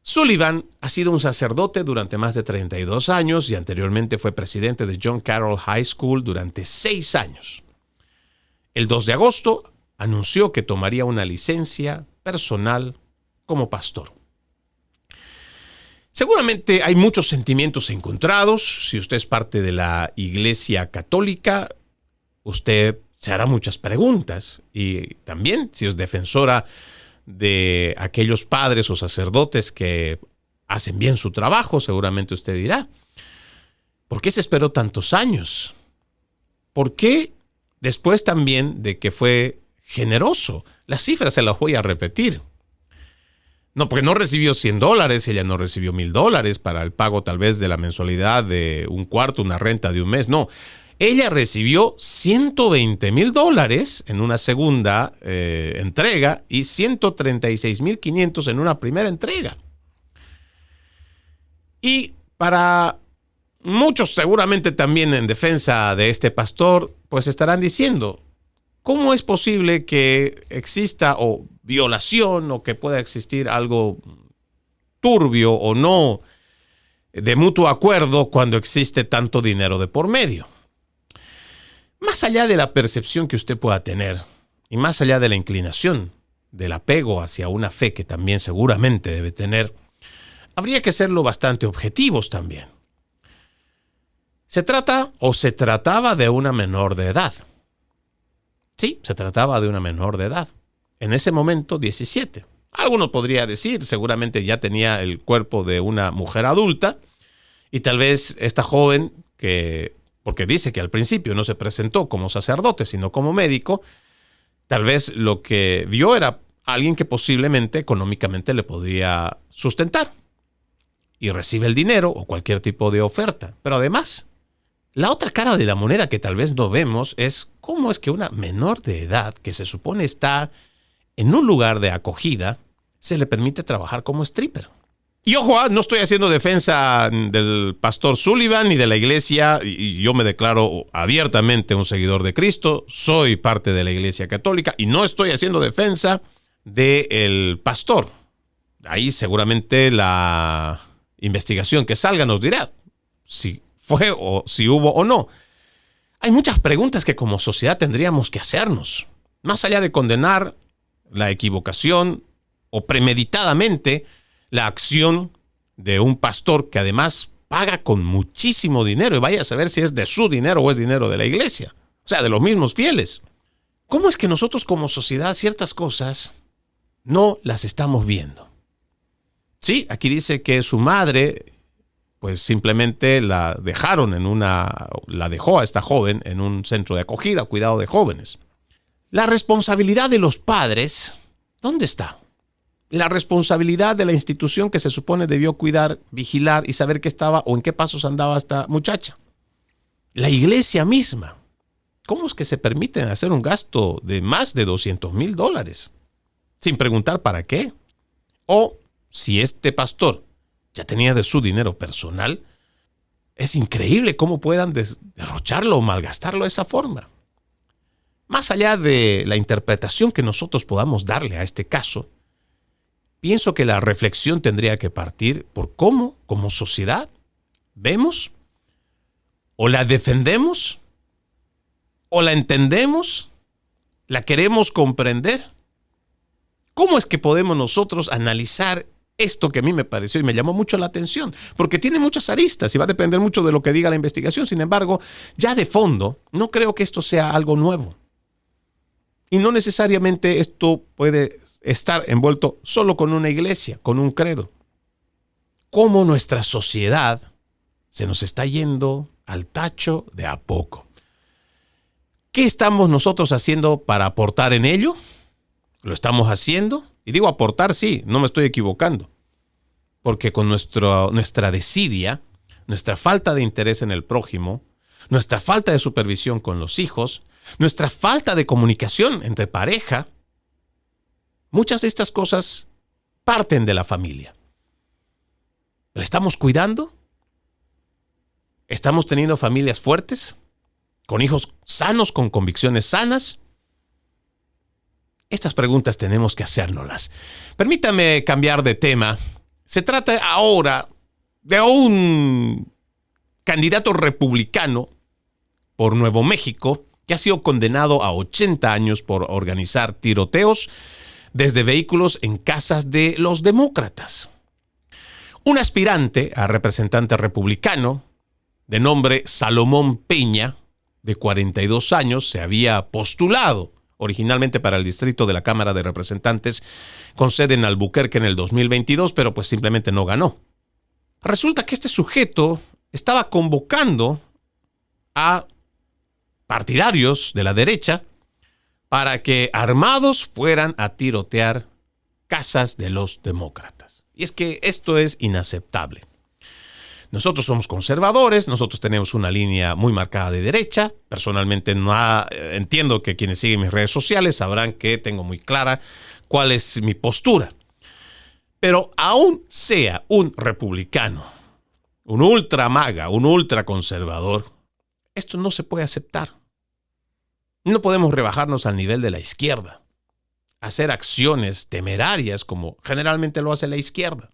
Sullivan ha sido un sacerdote durante más de 32 años y anteriormente fue presidente de John Carroll High School durante 6 años. El 2 de agosto anunció que tomaría una licencia personal como pastor. Seguramente hay muchos sentimientos encontrados. Si usted es parte de la Iglesia Católica, usted se hará muchas preguntas. Y también, si es defensora de aquellos padres o sacerdotes que hacen bien su trabajo, seguramente usted dirá, ¿por qué se esperó tantos años? ¿Por qué después también de que fue generoso? Las cifras se las voy a repetir. No, porque no recibió $100, ella no recibió $1,000 para el pago tal vez de la mensualidad de un cuarto, una renta de un mes. No, ella recibió $120,000 en una segunda entrega y $136,500 en una primera entrega. Y para muchos seguramente también en defensa de este pastor, pues estarán diciendo, ¿cómo es posible que exista o violación o que pueda existir algo turbio o no de mutuo acuerdo cuando existe tanto dinero de por medio? Más allá de la percepción que usted pueda tener y más allá de la inclinación, del apego hacia una fe que también seguramente debe tener, habría que serlo bastante objetivos también. Se trataba de una menor de edad. Sí, se trataba de una menor de edad. En ese momento, 17. Alguno podría decir, seguramente ya tenía el cuerpo de una mujer adulta y tal vez esta joven, porque dice que al principio no se presentó como sacerdote, sino como médico, tal vez lo que vio era alguien que posiblemente económicamente le podría sustentar y recibe el dinero o cualquier tipo de oferta. Pero además, la otra cara de la moneda que tal vez no vemos es cómo es que una menor de edad que se supone está en un lugar de acogida se le permite trabajar como stripper. Y ojo, no estoy haciendo defensa del pastor Sullivan ni de la iglesia, y yo me declaro abiertamente un seguidor de Cristo, soy parte de la Iglesia Católica y no estoy haciendo defensa del pastor. Ahí seguramente la investigación que salga nos dirá si fue o si hubo o no. Hay muchas preguntas que como sociedad tendríamos que hacernos. Más allá de condenar la equivocación o premeditadamente la acción de un pastor que además paga con muchísimo dinero, y vaya a saber si es de su dinero o es dinero de la iglesia, o sea, de los mismos fieles. ¿Cómo es que nosotros como sociedad ciertas cosas no las estamos viendo? Sí, aquí dice que su madre, pues simplemente la dejó a esta joven en un centro de acogida, cuidado de jóvenes. La responsabilidad de los padres, ¿dónde está? La responsabilidad de la institución que se supone debió cuidar, vigilar y saber qué estaba o en qué pasos andaba esta muchacha. La iglesia misma. ¿Cómo es que se permiten hacer un gasto de más de $200,000 sin preguntar para qué? O si este pastor ya tenía de su dinero personal, es increíble cómo puedan derrocharlo o malgastarlo de esa forma. Más allá de la interpretación que nosotros podamos darle a este caso, pienso que la reflexión tendría que partir por cómo, como sociedad, vemos o la defendemos o la entendemos, la queremos comprender. ¿Cómo es que podemos nosotros analizar esto que a mí me pareció y me llamó mucho la atención? Porque tiene muchas aristas y va a depender mucho de lo que diga la investigación. Sin embargo, ya de fondo, no creo que esto sea algo nuevo. Y no necesariamente esto puede estar envuelto solo con una iglesia, con un credo. Cómo nuestra sociedad se nos está yendo al tacho de a poco. ¿Qué estamos nosotros haciendo para aportar en ello? ¿Lo estamos haciendo? Y digo aportar, sí, no me estoy equivocando. Porque con nuestra desidia, nuestra falta de interés en el prójimo, nuestra falta de supervisión con los hijos, nuestra falta de comunicación entre pareja, muchas de estas cosas parten de la familia. ¿La estamos cuidando? ¿Estamos teniendo familias fuertes? ¿Con hijos sanos, con convicciones sanas? Estas preguntas tenemos que hacérnoslas. Permítame cambiar de tema. Se trata ahora de un candidato republicano por Nuevo México que ha sido condenado a 80 años por organizar tiroteos desde vehículos en casas de los demócratas. Un aspirante a representante republicano de nombre Salomón Peña, de 42 años, se había postulado originalmente para el distrito de la Cámara de Representantes con sede en Albuquerque en el 2022, pero pues simplemente no ganó. Resulta que este sujeto estaba convocando a partidarios de la derecha para que armados fueran a tirotear casas de los demócratas. Y es que esto es inaceptable. Nosotros somos conservadores, nosotros tenemos una línea muy marcada de derecha. Personalmente entiendo que quienes siguen mis redes sociales sabrán que tengo muy clara cuál es mi postura. Pero aún sea un republicano, un ultra maga, un ultra conservador, esto no se puede aceptar. No podemos rebajarnos al nivel de la izquierda, hacer acciones temerarias como generalmente lo hace la izquierda.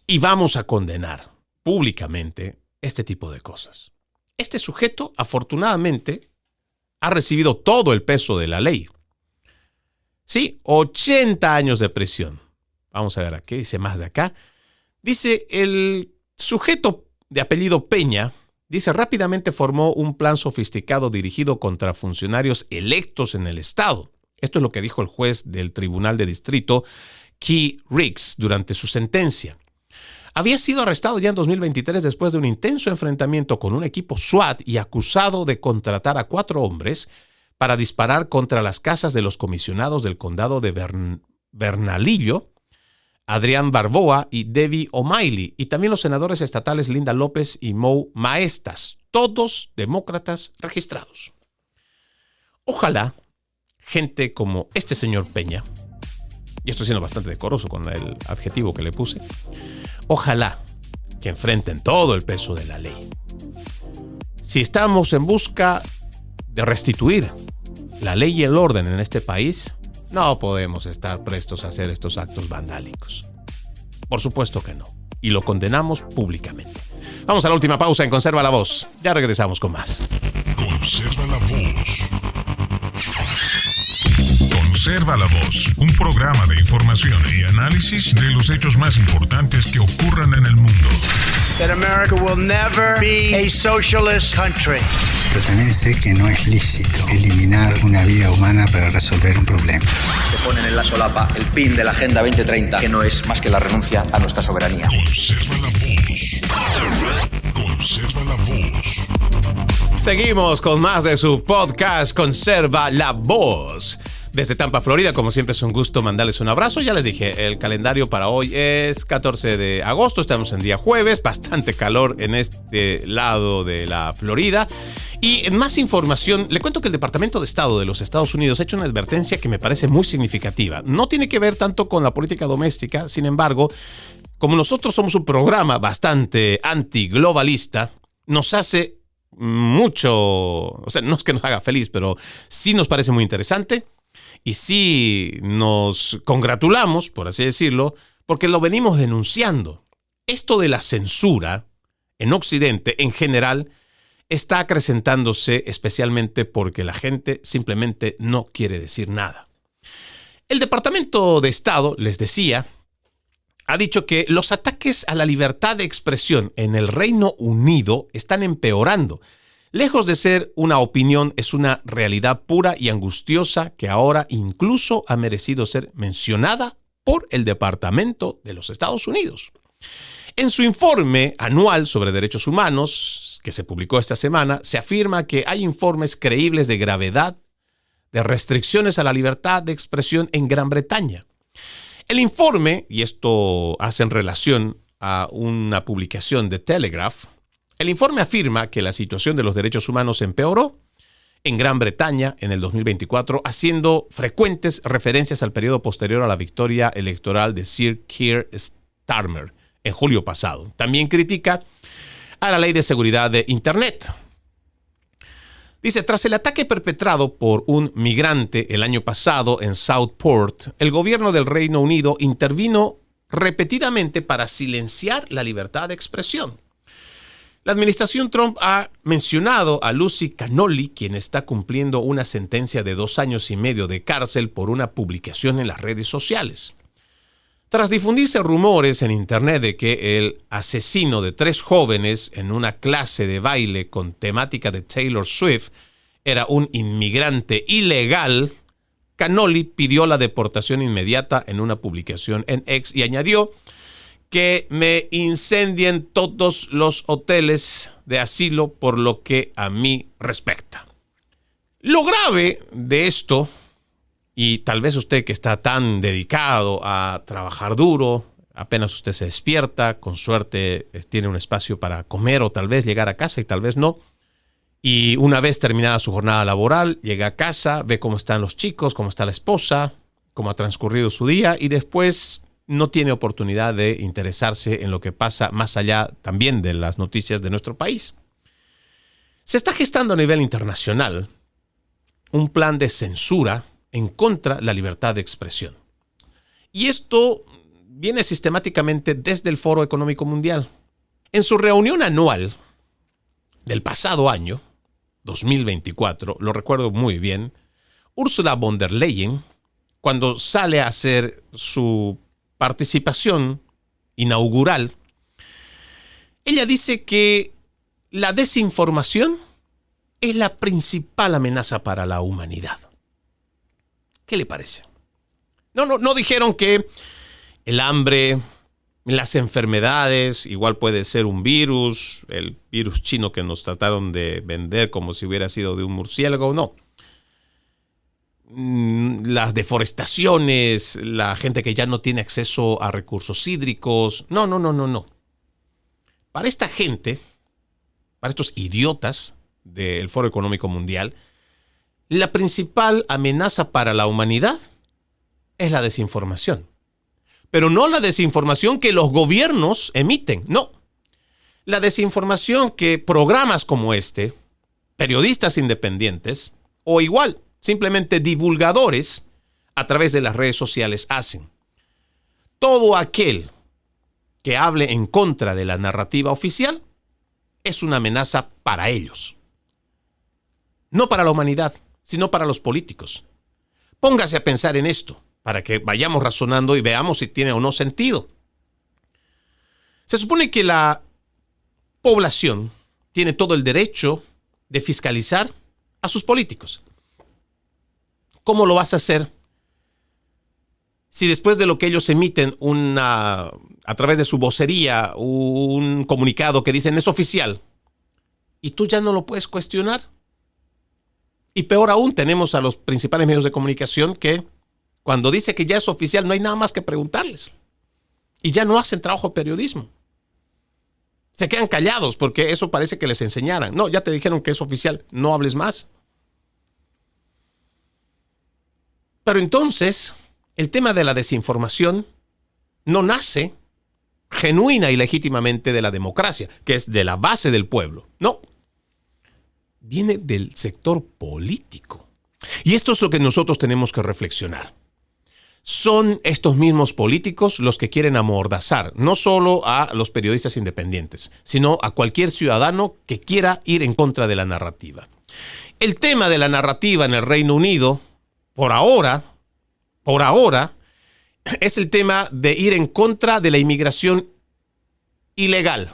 Y vamos a condenar públicamente este tipo de cosas. Este sujeto, afortunadamente, ha recibido todo el peso de la ley. Sí, 80 años de prisión. Vamos a ver qué dice más de acá. Dice, el sujeto de apellido Peña, dice, rápidamente formó un plan sofisticado dirigido contra funcionarios electos en el estado. Esto es lo que dijo el juez del Tribunal de Distrito, Key Riggs, durante su sentencia. Había sido arrestado ya en 2023 después de un intenso enfrentamiento con un equipo SWAT y acusado de contratar a 4 hombres para disparar contra las casas de los comisionados del condado de Bernalillo, Adrián Barboa y Debbie O'Malley, y también los senadores estatales Linda López y Mo Maestas, todos demócratas registrados. Ojalá gente como este señor Peña, y estoy siendo bastante decoroso con el adjetivo que le puse, ojalá que enfrenten todo el peso de la ley. Si estamos en busca de restituir la ley y el orden en este país, no podemos estar prestos a hacer estos actos vandálicos. Por supuesto que no. Y lo condenamos públicamente. Vamos a la última pausa en Conserva la Voz. Ya regresamos con más. Conserva la Voz. Conserva la Voz, un programa de información y análisis de los hechos más importantes que ocurran en el mundo. That America will never be a socialist country. Pero también sé que no es lícito eliminar una vida humana para resolver un problema. Se ponen en la solapa el PIN de la Agenda 2030, que no es más que la renuncia a nuestra soberanía. Conserva la Voz. Conserva la Voz. Seguimos con más de su podcast Conserva la Voz. Desde Tampa, Florida, como siempre es un gusto mandarles un abrazo. Ya les dije, el calendario para hoy es 14 de agosto, estamos en día jueves, bastante calor en este lado de la Florida. Y en más información, le cuento que el Departamento de Estado de los Estados Unidos ha hecho una advertencia que me parece muy significativa. No tiene que ver tanto con la política doméstica, sin embargo, como nosotros somos un programa bastante antiglobalista, nos hace mucho, o sea, no es que nos haga feliz, pero sí nos parece muy interesante. Y sí nos congratulamos, por así decirlo, porque lo venimos denunciando. Esto de la censura en Occidente, en general, está acrecentándose especialmente porque la gente simplemente no quiere decir nada. El Departamento de Estado, les decía, ha dicho que los ataques a la libertad de expresión en el Reino Unido están empeorando. Lejos de ser una opinión, es una realidad pura y angustiosa que ahora incluso ha merecido ser mencionada por el Departamento de los Estados Unidos. En su informe anual sobre derechos humanos, que se publicó esta semana, se afirma que hay informes creíbles de gravedad de restricciones a la libertad de expresión en Gran Bretaña. El informe, y esto hace en relación a una publicación de Telegraph, el informe afirma que la situación de los derechos humanos empeoró en Gran Bretaña en el 2024, haciendo frecuentes referencias al periodo posterior a la victoria electoral de Sir Keir Starmer en julio pasado. También critica a la ley de seguridad de Internet. Dice, tras el ataque perpetrado por un migrante el año pasado en Southport, el gobierno del Reino Unido intervino repetidamente para silenciar la libertad de expresión. La administración Trump ha mencionado a Lucy Cannoli, quien está cumpliendo una sentencia de 2 años y medio de cárcel por una publicación en las redes sociales. Tras difundirse rumores en internet de que el asesino de 3 jóvenes en una clase de baile con temática de Taylor Swift era un inmigrante ilegal, Cannoli pidió la deportación inmediata en una publicación en X y añadió que me incendien todos los hoteles de asilo por lo que a mí respecta. Lo grave de esto, y tal vez usted que está tan dedicado a trabajar duro, apenas usted se despierta, con suerte tiene un espacio para comer o tal vez llegar a casa y tal vez no. Y una vez terminada su jornada laboral, llega a casa, ve cómo están los chicos, cómo está la esposa, cómo ha transcurrido su día y después no tiene oportunidad de interesarse en lo que pasa más allá también de las noticias de nuestro país. Se está gestando a nivel internacional un plan de censura en contra de la libertad de expresión. Y esto viene sistemáticamente desde el Foro Económico Mundial. En su reunión anual del pasado año, 2024, lo recuerdo muy bien, Ursula von der Leyen, cuando sale a hacer su participación inaugural, ella dice que la desinformación es la principal amenaza para la humanidad. ¿Qué le parece? No dijeron que el hambre, las enfermedades, igual puede ser un virus, el virus chino que nos trataron de vender como si hubiera sido de un murciélago, no. Las deforestaciones, la gente que ya no tiene acceso a recursos hídricos. No. Para esta gente, para estos idiotas del Foro Económico Mundial, la principal amenaza para la humanidad es la desinformación. Pero no la desinformación que los gobiernos emiten, no. La desinformación que programas como este, periodistas independientes, o igual, simplemente divulgadores, a través de las redes sociales hacen. Todo aquel que hable en contra de la narrativa oficial es una amenaza para ellos. No para la humanidad, sino para los políticos. Póngase a pensar en esto, para que vayamos razonando y veamos si tiene o no sentido. Se supone que la población tiene todo el derecho de fiscalizar a sus políticos. ¿Cómo lo vas a hacer si después de lo que ellos emiten a través de su vocería un comunicado que dicen es oficial y tú ya no lo puedes cuestionar? Y peor aún, tenemos a los principales medios de comunicación que cuando dice que ya es oficial no hay nada más que preguntarles y ya no hacen trabajo de periodismo. Se quedan callados porque eso parece que les enseñaran. No, ya te dijeron que es oficial, no hables más. Pero entonces, el tema de la desinformación no nace genuina y legítimamente de la democracia, que es de la base del pueblo. No, viene del sector político. Y esto es lo que nosotros tenemos que reflexionar. Son estos mismos políticos los que quieren amordazar no solo a los periodistas independientes, sino a cualquier ciudadano que quiera ir en contra de la narrativa. El tema de la narrativa en el Reino Unido, por ahora, es el tema de ir en contra de la inmigración ilegal.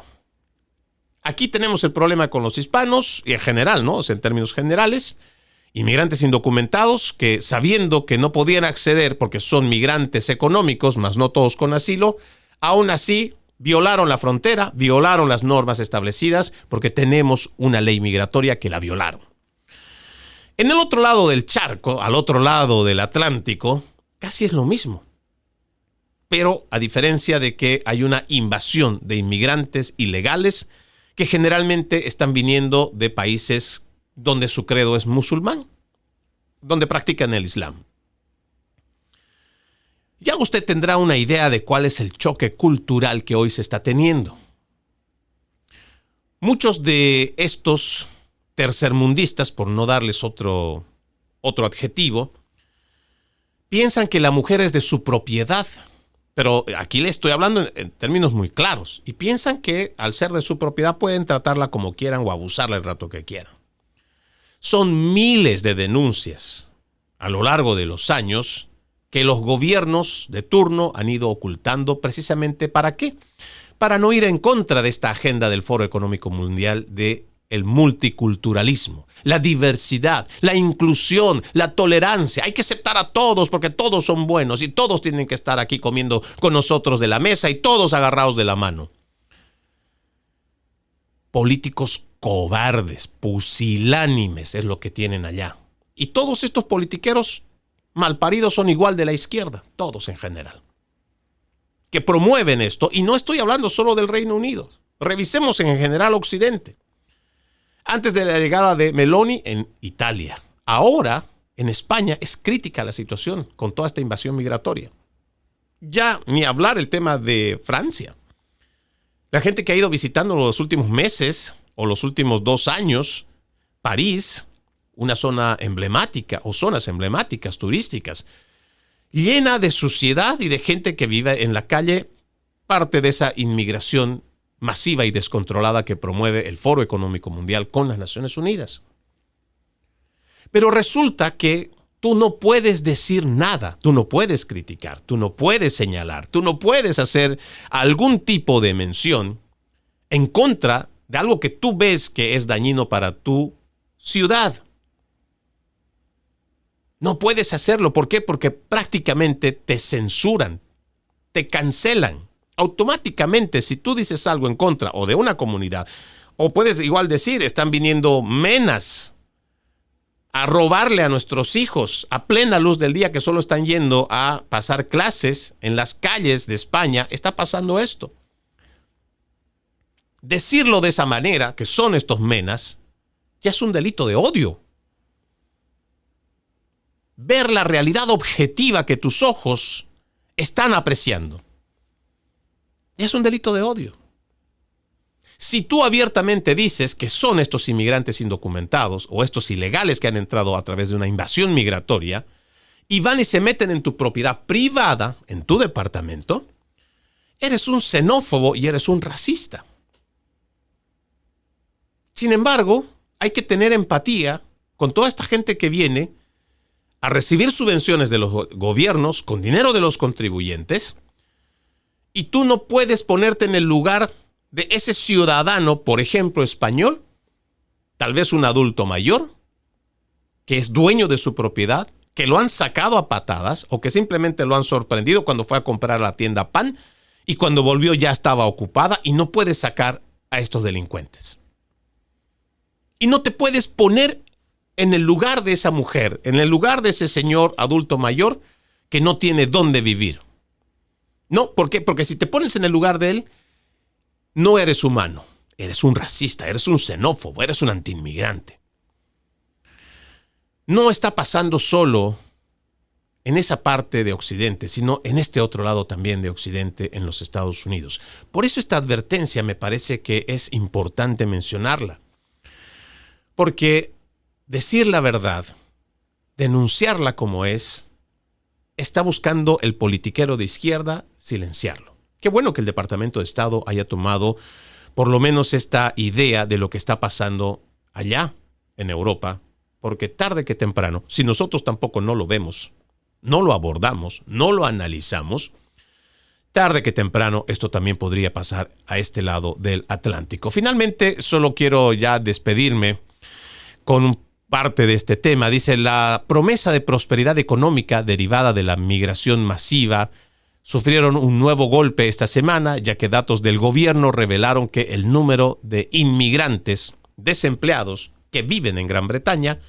Aquí tenemos el problema con los hispanos y en general, ¿no? O sea, en términos generales, inmigrantes indocumentados que, sabiendo que no podían acceder porque son migrantes económicos, más no todos con asilo, aún así violaron la frontera, violaron las normas establecidas porque tenemos una ley migratoria que la violaron. En el otro lado del charco, al otro lado del Atlántico, casi es lo mismo. Pero a diferencia de que hay una invasión de inmigrantes ilegales que generalmente están viniendo de países donde su credo es musulmán, donde practican el Islam. Ya usted tendrá una idea de cuál es el choque cultural que hoy se está teniendo. Muchos de estos tercermundistas, por no darles otro adjetivo, piensan que la mujer es de su propiedad, pero aquí le estoy hablando en términos muy claros, y piensan que al ser de su propiedad pueden tratarla como quieran o abusarla el rato que quieran. Son miles de denuncias a lo largo de los años que los gobiernos de turno han ido ocultando precisamente ¿para qué? Para no ir en contra de esta agenda del Foro Económico Mundial de el multiculturalismo, la diversidad, la inclusión, la tolerancia. Hay que aceptar a todos porque todos son buenos y todos tienen que estar aquí comiendo con nosotros de la mesa y todos agarrados de la mano. Políticos cobardes, pusilánimes es lo que tienen allá. Y todos estos politiqueros malparidos son igual de la izquierda, todos en general, que promueven esto. Y no estoy hablando solo del Reino Unido. Revisemos en general Occidente. Antes de la llegada de Meloni en Italia. Ahora, en España, es crítica la situación con toda esta invasión migratoria. Ya ni hablar el tema de Francia. La gente que ha ido visitando los últimos meses o los últimos 2 años, París, una zona emblemática o zonas emblemáticas turísticas, llena de suciedad y de gente que vive en la calle, parte de esa inmigración masiva y descontrolada que promueve el Foro Económico Mundial con las Naciones Unidas. Pero resulta que tú no puedes decir nada, tú no puedes criticar, tú no puedes señalar, tú no puedes hacer algún tipo de mención en contra de algo que tú ves que es dañino para tu ciudad. No puedes hacerlo. ¿Por qué? Porque prácticamente te censuran, te cancelan. Automáticamente, si tú dices algo en contra o de una comunidad, o puedes igual decir, están viniendo menas a robarle a nuestros hijos a plena luz del día que solo están yendo a pasar clases en las calles de España, está pasando esto. Decirlo de esa manera, que son estos menas, ya es un delito de odio. Ver la realidad objetiva que tus ojos están apreciando. Es un delito de odio. Si tú abiertamente dices que son estos inmigrantes indocumentados o estos ilegales que han entrado a través de una invasión migratoria y van y se meten en tu propiedad privada, en tu departamento, eres un xenófobo y eres un racista. Sin embargo, hay que tener empatía con toda esta gente que viene a recibir subvenciones de los gobiernos con dinero de los contribuyentes, y tú no puedes ponerte en el lugar de ese ciudadano, por ejemplo, español, tal vez un adulto mayor, que es dueño de su propiedad, que lo han sacado a patadas o que simplemente lo han sorprendido cuando fue a comprar a la tienda pan y cuando volvió ya estaba ocupada, y no puedes sacar a estos delincuentes. Y no te puedes poner en el lugar de esa mujer, en el lugar de ese señor adulto mayor que no tiene dónde vivir. No, ¿por qué? Porque si te pones en el lugar de él, no eres humano, eres un racista, eres un xenófobo, eres un antiinmigrante. No está pasando solo en esa parte de Occidente, sino en este otro lado también de Occidente, en los Estados Unidos. Por eso esta advertencia me parece que es importante mencionarla. Porque decir la verdad, denunciarla como es, está buscando el politiquero de izquierda silenciarlo. Qué bueno que el Departamento de Estado haya tomado por lo menos esta idea de lo que está pasando allá en Europa, porque tarde que temprano, si nosotros tampoco no lo vemos, no lo abordamos, no lo analizamos, tarde que temprano esto también podría pasar a este lado del Atlántico. Finalmente, solo quiero ya despedirme con parte de este tema. Dice: la promesa de prosperidad económica derivada de la migración masiva sufrieron un nuevo golpe esta semana, ya que datos del gobierno revelaron que el número de inmigrantes desempleados que viven en Gran Bretaña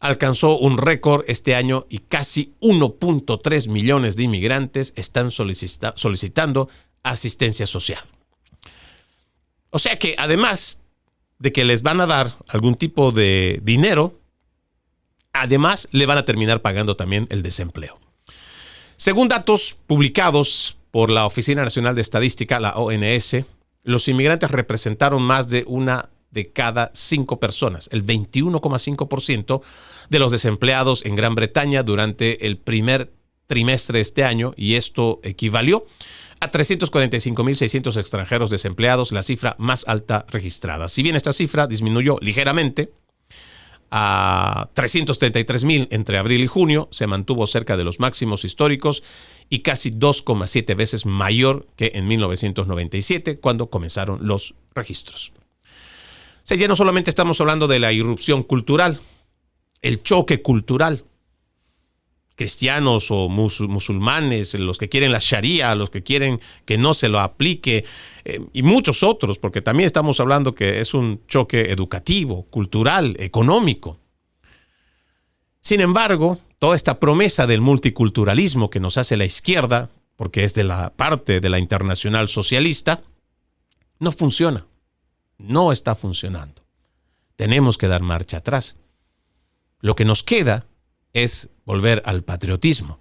alcanzó un récord este año y casi 1.3 millones de inmigrantes están solicitando asistencia social. O sea que además de que les van a dar algún tipo de dinero, además le van a terminar pagando también el desempleo. Según datos publicados por la Oficina Nacional de Estadística, la ONS, los inmigrantes representaron más de una de cada 5 personas, el 21,5% de los desempleados en Gran Bretaña durante el primer trimestre de este año, y esto equivalió a 345.600 extranjeros desempleados, la cifra más alta registrada. Si bien esta cifra disminuyó ligeramente a 333.000 entre abril y junio, se mantuvo cerca de los máximos históricos y casi 2,7 veces mayor que en 1997, cuando comenzaron los registros. O sea, ya no solamente estamos hablando de la irrupción cultural, el choque cultural. Cristianos o musulmanes, los que quieren la sharia, los que quieren que no se lo aplique, y muchos otros, porque también estamos hablando que es un choque educativo, cultural, económico. Sin embargo, toda esta promesa del multiculturalismo que nos hace la izquierda, porque es de la parte de la internacional socialista, no funciona. No está funcionando. Tenemos que dar marcha atrás. Lo que nos queda es volver al patriotismo,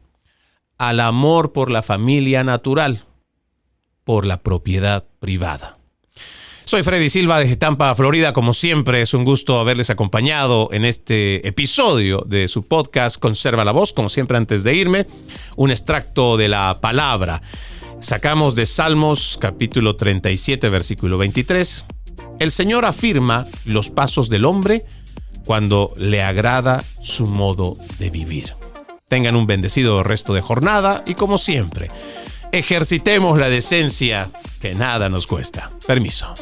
al amor por la familia natural, por la propiedad privada. Soy Freddy Silva desde Tampa, Florida. Como siempre, es un gusto haberles acompañado en este episodio de su podcast Conserva la Voz. Como siempre, antes de irme, un extracto de la palabra. Sacamos de Salmos, capítulo 37, versículo 23. El Señor afirma los pasos del hombre cuando le agrada su modo de vivir. Tengan un bendecido resto de jornada y, como siempre, ejercitemos la decencia que nada nos cuesta. Permiso.